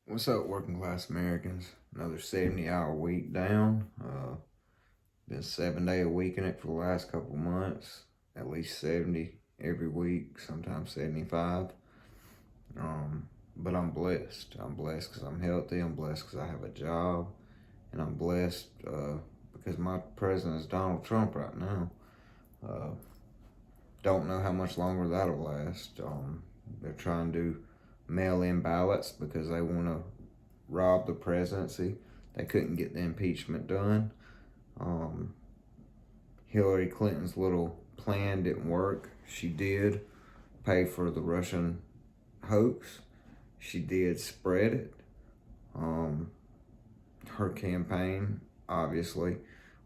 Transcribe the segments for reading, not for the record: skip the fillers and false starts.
What's up, working class Americans? Another 70-hour week down. Been 7 day a week in it for the last couple months. At least 70 every week, sometimes 75. But I'm blessed. I'm blessed because I'm healthy. I'm blessed because I have a job. And I'm blessed because my president is Donald Trump right now. Uh, don't know how much longer that'll last. They're trying to mail-in ballots because they want to rob the presidency. They couldn't get the impeachment done. Hillary Clinton's little plan didn't work. She did pay for the Russian hoax. She did spread it. Her campaign, obviously,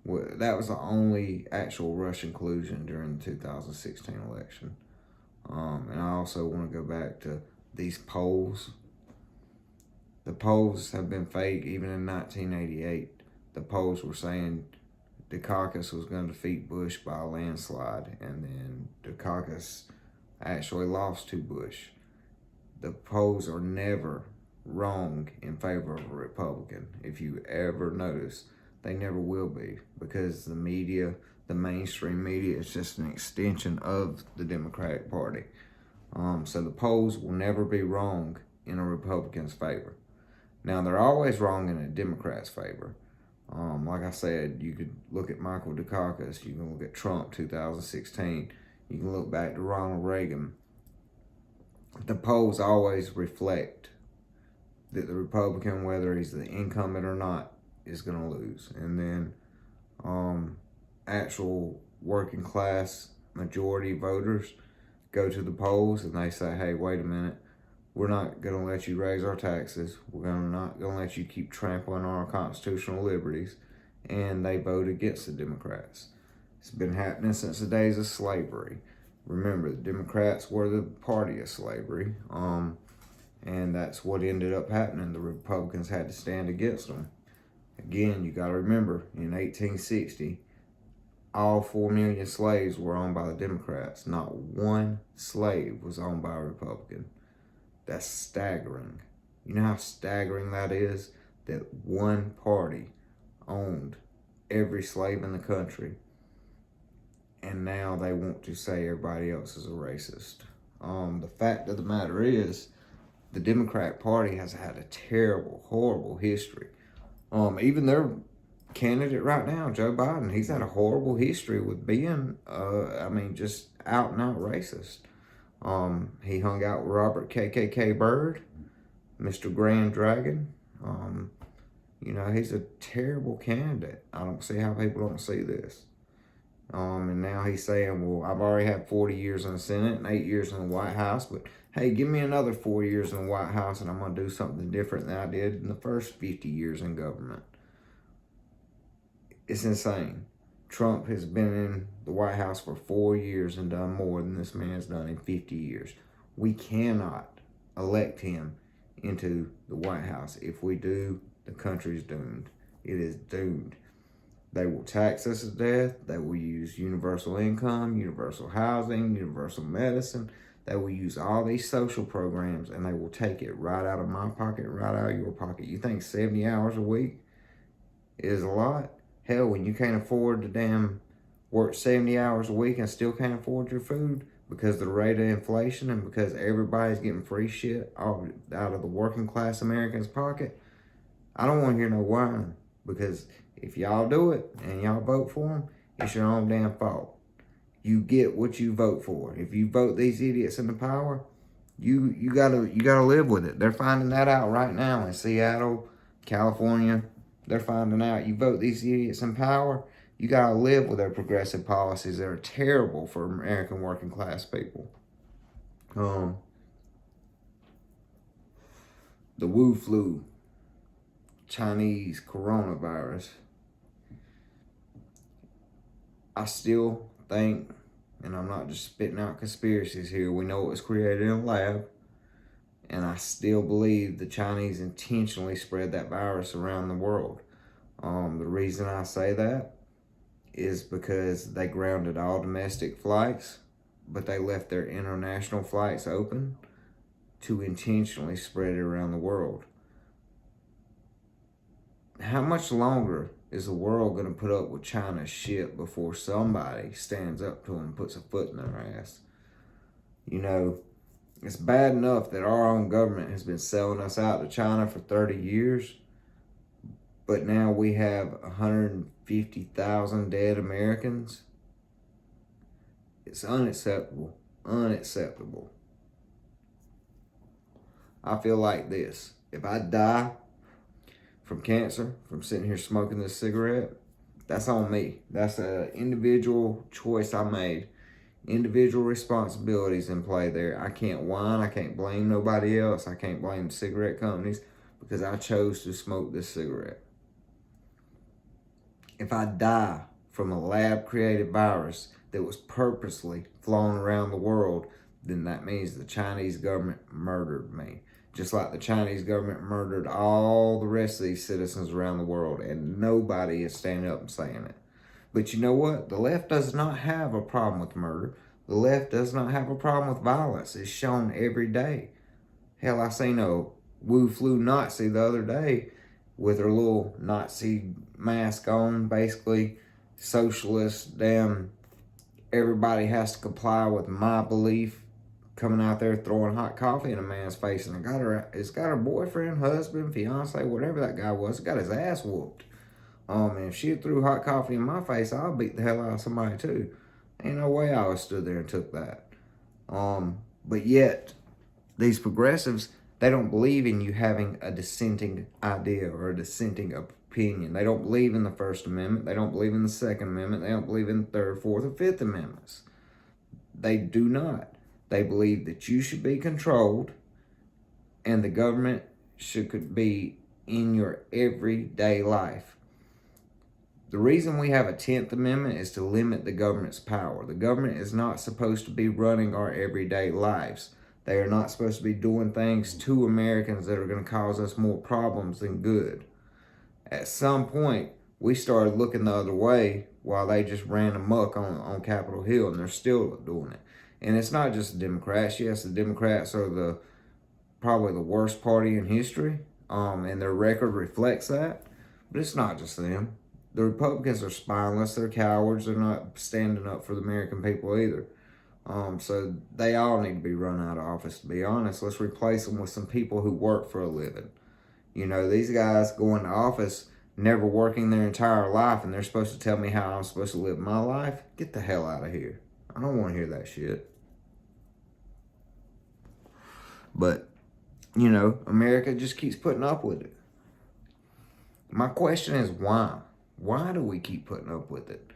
that was the only actual Russian collusion during the 2016 election. And I also want to go back to these polls. The polls have been fake even in 1988. The polls were saying Dukakis was going to defeat Bush by a landslide, and then Dukakis actually lost to Bush. The polls are never wrong in favor of a Republican. If you ever notice, they never will be, because the media, the mainstream media, is just an extension of the Democratic Party. So the polls will never be wrong in a Republican's favor. Now, they're always wrong in a Democrat's favor. Like I said, you could look at Michael Dukakis, you can look at Trump 2016, you can look back to Ronald Reagan. The polls always reflect that the Republican, whether he's the incumbent or not, is going to lose. And then actual working class majority voters go to the polls and they say, hey, wait a minute, we're not going to let you raise our taxes. We're not going to let you keep trampling on our constitutional liberties. And they vote against the Democrats. It's been happening since the days of slavery. Remember, the Democrats were the party of slavery. And that's what ended up happening. The Republicans had to stand against them. Again, you got to remember, in 1860, all 4 million slaves were owned by the Democrats. Not one slave was owned by a Republican. That's staggering. You know how staggering that is? That one party owned every slave in the country, and now they want to say everybody else is a racist. The fact of the matter is, the Democratic Party has had a terrible, horrible history. Even their candidate right now, Joe Biden, he's had a horrible history with being, just out and out racist. He hung out with Robert KKK Byrd, Mr. Grand Dragon. He's a terrible candidate. I don't see how people don't see this. And now he's saying, well, I've already had 40 years in the Senate and 8 years in the White House, but hey, give me another 4 years in the White House and I'm going to do something different than I did in the first 50 years in government. It's insane. Trump has been in the White House for 4 years and done more than this man has done in 50 years. We cannot elect him into the White House. If we do, the country's doomed. It is doomed. They will tax us to death. They will use universal income, universal housing, universal medicine. They will use all these social programs and they will take it right out of my pocket, right out of your pocket. You think 70 hours a week is a lot? Hell, when you can't afford to damn work 70 hours a week and still can't afford your food because of the rate of inflation and because everybody's getting free shit out of the working class American's pocket, I don't want to hear no whining, because if y'all do it and y'all vote for them, it's your own damn fault. You get what you vote for. If you vote these idiots into power, you gotta live with it. They're finding that out right now in Seattle, California. They're finding out you vote these idiots in power, you gotta live with their progressive policies that are terrible for American working class people. The Wu flu, Chinese coronavirus. I still think, and I'm not just spitting out conspiracies here, we know it was created in a lab, and I still believe the Chinese intentionally spread that virus around the world. The reason I say that is because they grounded all domestic flights, but they left their international flights open to intentionally spread it around the world. how much longer is the world going to put up with China's shit before somebody stands up to them and puts a foot in their ass? You know, it's bad enough that our own government has been selling us out to China for 30 years, but now we have 150,000 dead Americans. It's unacceptable. Unacceptable. I feel like this. If I die from cancer, from sitting here smoking this cigarette, that's on me. That's an individual choice I made. Individual responsibilities in play there. I can't whine. I can't blame nobody else. I can't blame the cigarette companies because I chose to smoke this cigarette. If I die from a lab-created virus that was purposely flown around the world, then that means the Chinese government murdered me. Just like the Chinese government murdered all the rest of these citizens around the world, and nobody is standing up and saying it. But you know what? The left does not have a problem with murder. The left does not have a problem with violence. It's shown every day. Hell, I seen a Wu-Flu Nazi the other day with her little Nazi mask on, basically socialist, damn, everybody has to comply with my belief, coming out there throwing hot coffee in a man's face, and it's got her boyfriend, husband, fiance, whatever that guy was, got his ass whooped. And if she threw hot coffee in my face, I'll beat the hell out of somebody too. Ain't no way I would stood there and took that. But yet, these progressives, they don't believe in you having a dissenting idea or a dissenting opinion. They don't believe in the First Amendment. They don't believe in the Second Amendment. They don't believe in the Third, Fourth, or Fifth Amendments. They do not. They believe that you should be controlled and the government should be in your everyday life. The reason we have a 10th Amendment is to limit the government's power. The government is not supposed to be running our everyday lives. They are not supposed to be doing things to Americans that are going to cause us more problems than good. At some point, we started looking the other way while they just ran amok on Capitol Hill, and they're still doing it. And it's not just the Democrats. Yes, the Democrats are probably the worst party in history, and their record reflects that. But it's not just them. The Republicans are spineless. They're cowards. They're not standing up for the American people either. So they all need to be run out of office, to be honest. Let's replace them with some people who work for a living. You know, these guys go into office never working their entire life, and they're supposed to tell me how I'm supposed to live my life. Get the hell out of here. I don't want to hear that shit. But, you know, America just keeps putting up with it. My question is why? Why do we keep putting up with it?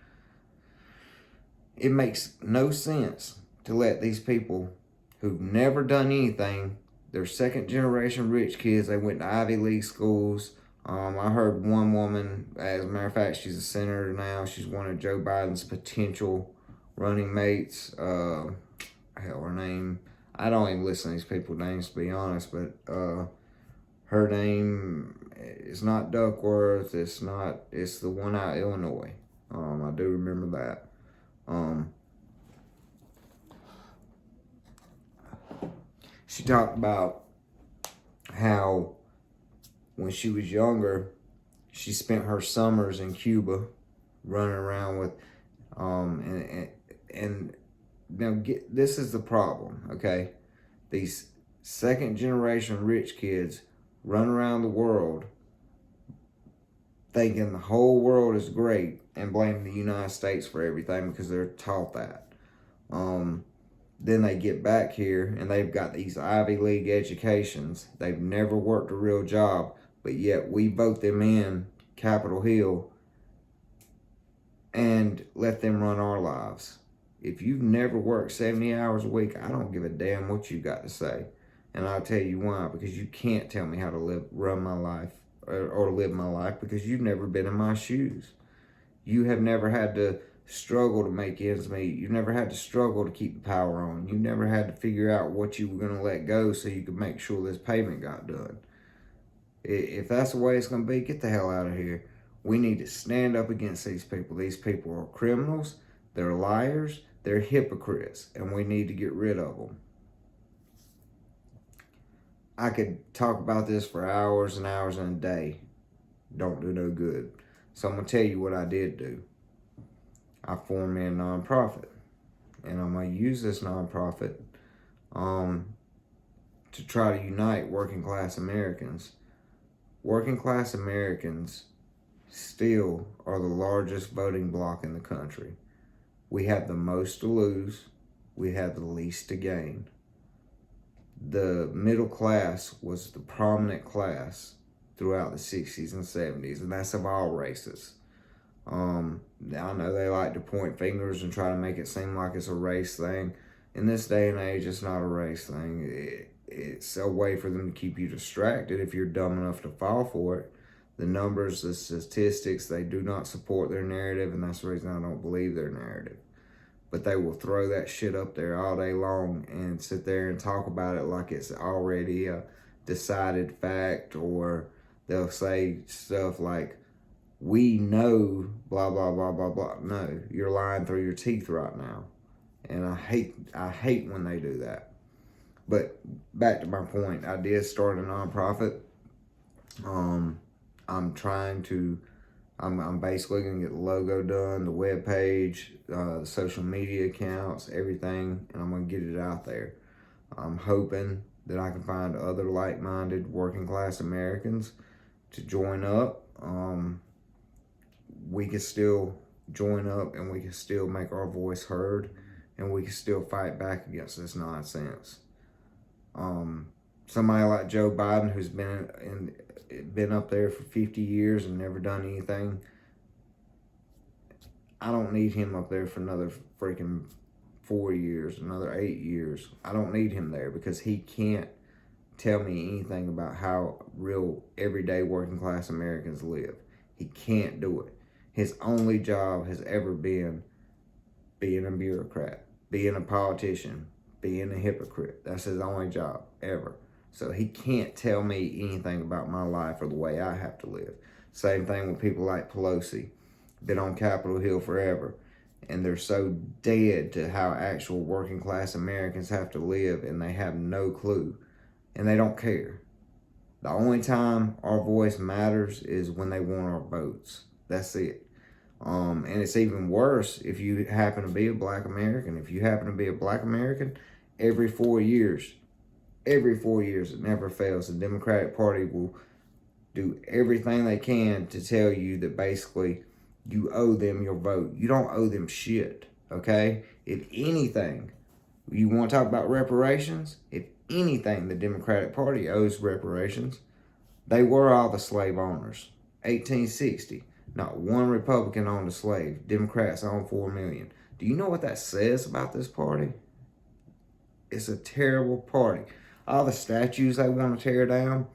It makes no sense to let these people who've never done anything, they're second generation rich kids, they went to Ivy League schools. I heard one woman, as a matter of fact, she's a senator now. She's one of Joe Biden's potential running mates. Hell, her name, I don't even listen to these people's names, to be honest, but her name is not Duckworth. It's the one out of Illinois. I do remember that. She talked about how when she was younger, she spent her summers in Cuba running around with, and now this is the problem, okay? These second generation rich kids run around the world thinking the whole world is great and blame the United States for everything because they're taught that. Then they get back here and they've got these Ivy League educations. They've never worked a real job, but yet we vote them in Capitol Hill and let them run our lives. If you've never worked 70 hours a week, I don't give a damn what you got to say. And I'll tell you why, because you can't tell me how to run my life or live my life because you've never been in my shoes. You have never had to struggle to make ends meet. You've never had to struggle to keep the power on. You've never had to figure out what you were going to let go so you could make sure this payment got done. If that's the way it's going to be, get the hell out of here. We need to stand up against these people. These people are criminals. They're liars. They're hypocrites. And we need to get rid of them. I could talk about this for hours and hours and a day. don't do no good. So I'm going to tell you what I did do. I formed me a nonprofit. And I'm going to use this nonprofit to try to unite working class Americans. Working class Americans still are the largest voting bloc in the country. We have the most to lose. We have the least to gain. The middle class was the prominent class throughout the 60s and 70s, and that's of all races. I know they like to point fingers and try to make it seem like it's a race thing. In this day and age, it's not a race thing. It's a way for them to keep you distracted if you're dumb enough to fall for it. The numbers, the statistics, they do not support their narrative, and that's the reason I don't believe their narrative. But they will throw that shit up there all day long and sit there and talk about it like it's already a decided fact, or they'll say stuff like, we know blah, blah, blah, blah, blah. No, you're lying through your teeth right now. And I hate when they do that. But back to my point, I did start a nonprofit. I'm basically gonna get the logo done, the web page, the social media accounts, everything, and I'm gonna get it out there. I'm hoping that I can find other like-minded working class Americans to join up. We can still join up, and we can still make our voice heard, and we can still fight back against this nonsense. Somebody like Joe Biden, who's been up there for 50 years and never done anything, I don't need him up there for another freaking 4 years, another 8 years. I don't need him there because he can't tell me anything about how real everyday working class Americans live. He can't do it. His only job has ever been being a bureaucrat, being a politician, being a hypocrite. That's his only job ever. So he can't tell me anything about my life or the way I have to live. Same thing with people like Pelosi. Been on Capitol Hill forever. And they're so dead to how actual working class Americans have to live, and they have no clue. And they don't care. The only time our voice matters is when they want our votes. That's it. And it's even worse if you happen to be a black American. If you happen to be a black American, every 4 years, it never fails, the Democratic Party will do everything they can to tell you that basically you owe them your vote. You don't owe them shit, okay? If anything, you want to talk about reparations? If anything, the Democratic Party owes reparations. They were all the slave owners. 1860. Not one Republican owned a slave. Democrats own 4 million. Do you know what that says about this party? It's a terrible party. All the statues they want to tear down,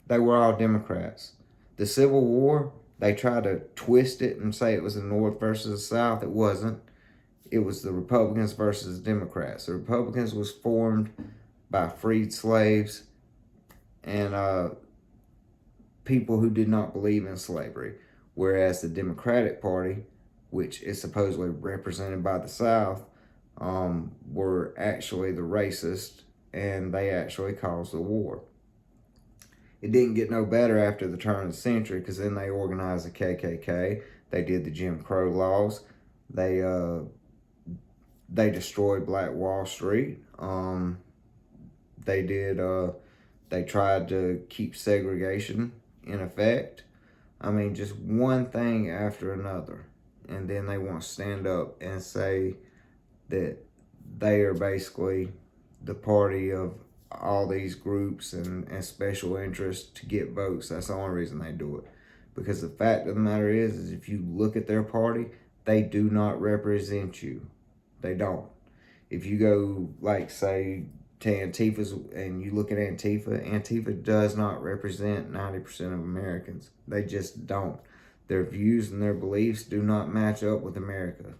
they were all Democrats. The Civil War, they tried to twist it and say it was the North versus the South. It wasn't. It was the Republicans versus the Democrats. The Republicans was formed by freed slaves and people who did not believe in slavery. Whereas the Democratic Party, which is supposedly represented by the South, were actually the racists, and they actually caused the war. It didn't get no better after the turn of the century, because then they organized the KKK. They did the Jim Crow laws. They destroyed Black Wall Street. They tried to keep segregation in effect. I mean, just one thing after another. And then they want to stand up and say that they are basically the party of all these groups and special interests to get votes. That's the only reason they do it. Because the fact of the matter is if you look at their party, they do not represent you. They don't. If you go, like, say, to Antifa's and you look at Antifa does not represent 90% of Americans. They just don't. Their views and their beliefs do not match up with America.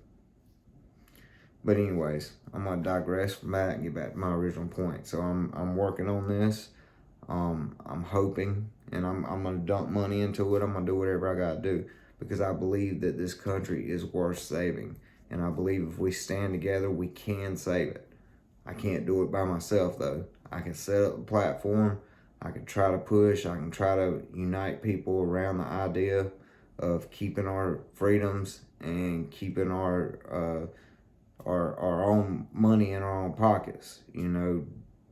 But anyways, I'm going to digress from that and get back to my original point. So I'm working on this. I'm hoping, and I'm going to dump money into it. I'm going to do whatever I got to do because I believe that this country is worth saving. And I believe if we stand together, we can save it. I can't do it by myself, though. I can set up a platform. I can try to push, I can try to unite people around the idea of keeping our freedoms and keeping our own money in our own pockets, you know,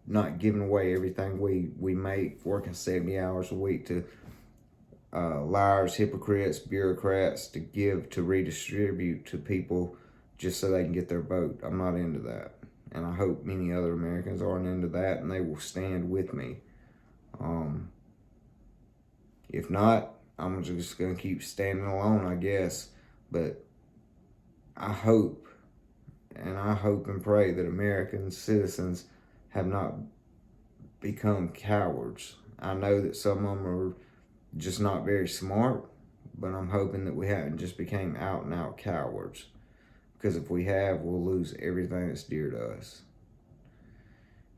not giving away everything we make, working 70 hours a week to liars, hypocrites, bureaucrats to give, to redistribute to people just so they can get their vote. I'm not into that. And I hope many other Americans aren't into that and they will stand with me. If not, I'm just going to keep standing alone, I guess. But I hope and pray that American citizens have not become cowards. I know that some of them are just not very smart, but I'm hoping that we haven't just became out and out cowards. Because if we have, we'll lose everything that's dear to us.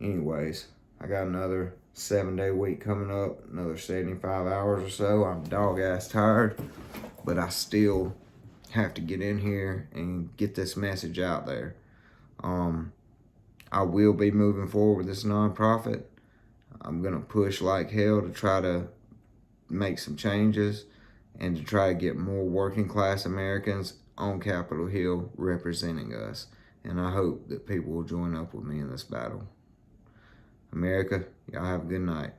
Anyways, I got another 7-day week coming up, another 75 hours or so. I'm dog-ass tired, but I still have to get in here and get this message out there. I will be moving forward with this nonprofit. I'm going to push like hell to try to make some changes and to try to get more working class Americans on Capitol Hill representing us. And I hope that people will join up with me in this battle. America, y'all have a good night.